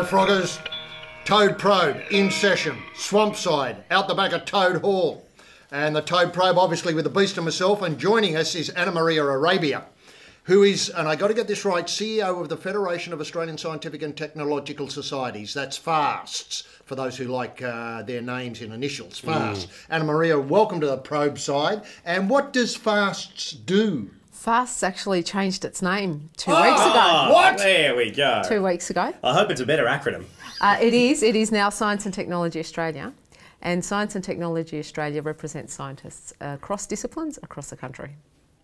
Froggers, Toad Probe in session, swamp side, out the back of Toad Hall. And the Toad Probe, obviously, with the beast and myself, and joining us is Anna Maria Arabia, who is, and I got to get this right, CEO of the Federation of Australian Scientific and Technological Societies. That's FASTS, for those who like their names in initials, FAST. Anna Maria, welcome to the Probe side. And what does FASTS do? FASTS actually changed its name 2 weeks ago. What? There we go. 2 weeks ago. I hope it's a better acronym. It is now Science and Technology Australia. And Science and Technology Australia represents scientists across disciplines across the country.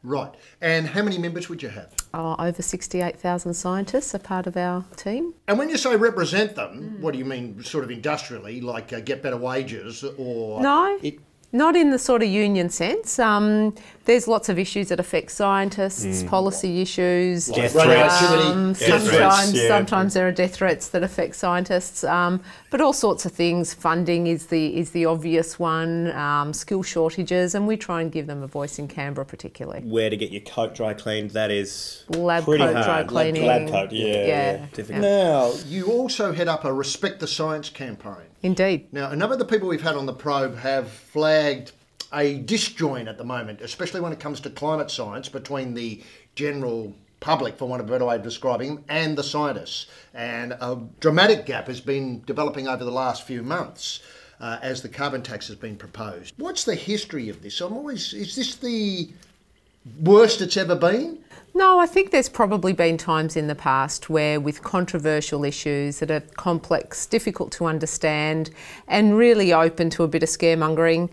Right. And how many members would you have? Over 68,000 scientists are part of our team. And when you say represent them, what do you mean sort of industrially, like get better wages or... No. Not in the sort of union sense. There's lots of issues that affect scientists, policy issues. Death threats. Sometimes there are death threats that affect scientists, but all sorts of things. Funding is the obvious one, skill shortages, and we try and give them a voice in Canberra particularly. Where to get your coat dry cleaned, that is Lab pretty coat, hard. dry cleaning. Lab coat, yeah. Difficult. Now, you also head up a Respect the Science campaign. Indeed. Now, a number of the people we've had on the Probe have flagged a disjoint at the moment, especially when it comes to climate science, between the general public, for want of a better way of describing them, and the scientists. And a dramatic gap has been developing over the last few months as the carbon tax has been proposed. What's the history of this? Is this the worst it's ever been? No, I think there's probably been times in the past where with controversial issues that are complex, difficult to understand and really open to a bit of scaremongering,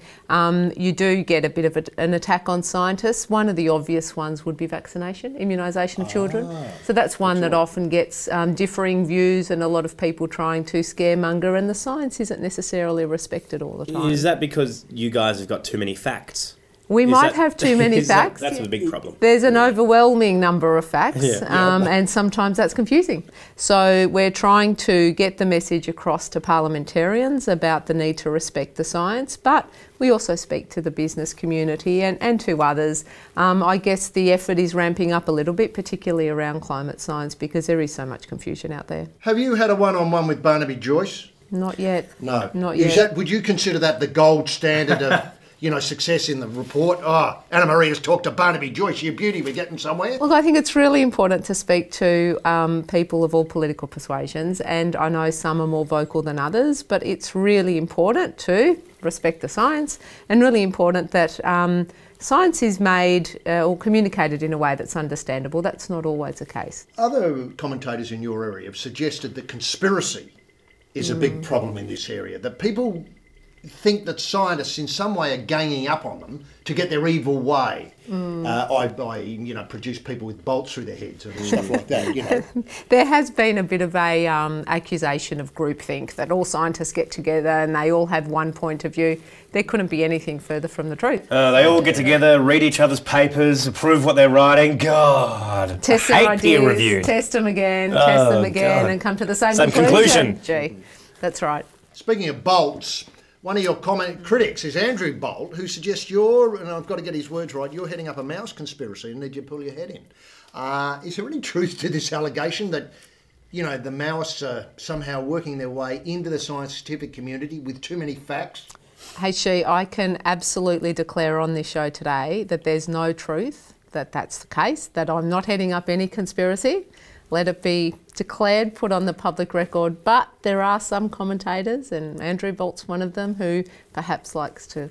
you do get a bit of an attack on scientists. One of the obvious ones would be vaccination, immunisation of children. So that's one that often gets differing views and a lot of people trying to scaremonger, and the science isn't necessarily respected all the time. Is that because you guys have got too many facts? We might have too many facts. That's a big problem. There's an overwhelming number of facts, and sometimes that's confusing. So we're trying to get the message across to parliamentarians about the need to respect the science, but we also speak to the business community and to others. I guess the effort is ramping up a little bit, particularly around climate science, because there is so much confusion out there. Have you had a one-on-one with Barnaby Joyce? Not yet. No. Not yet. Would you consider that the gold standard of... success in the report? Anna Maria's talked to Barnaby Joyce, you beauty, we're getting somewhere. Look, I think it's really important to speak to people of all political persuasions, and I know some are more vocal than others, but it's really important to respect the science and really important that science is made or communicated in a way that's understandable. That's not always the case. Other commentators in your area have suggested that conspiracy is a big problem in this area, that people think that scientists in some way are ganging up on them to get their evil way. I produce people with bolts through their heads and stuff like that, There has been a bit of a accusation of groupthink, that all scientists get together and they all have one point of view. There couldn't be anything further from the truth. They all get together, read each other's papers, approve what they're writing. God, test their ideas, test them again, and come to the same conclusion. Gee, that's right. Speaking of bolts, one of your critics is Andrew Bolt, who suggests and I've got to get his words right, you're heading up a mouse conspiracy and need you to pull your head in. Is there any truth to this allegation that, the Maoists are somehow working their way into the scientific community with too many facts? Hey, I can absolutely declare on this show today that there's no truth that that's the case, that I'm not heading up any conspiracy. Let it be declared, put on the public record. But there are some commentators, and Andrew Bolt's one of them, who perhaps likes to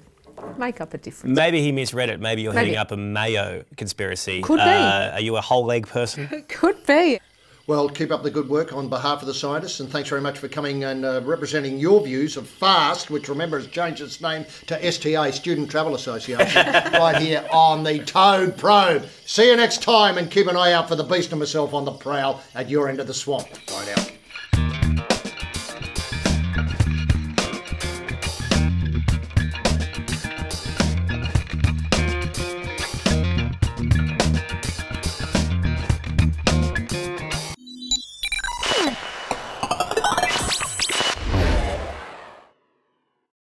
make up a difference. Maybe he misread it. Maybe you're heading up a Mayo conspiracy. Could be. Are you a whole leg person? Could be. Well, keep up the good work on behalf of the scientists, and thanks very much for coming and representing your views of FAST, which, remember, has changed its name to S.T.A, Student Travel Association, right here on the Toad Probe. See you next time, and keep an eye out for the beast and myself on the prowl at your end of the swamp. Right out.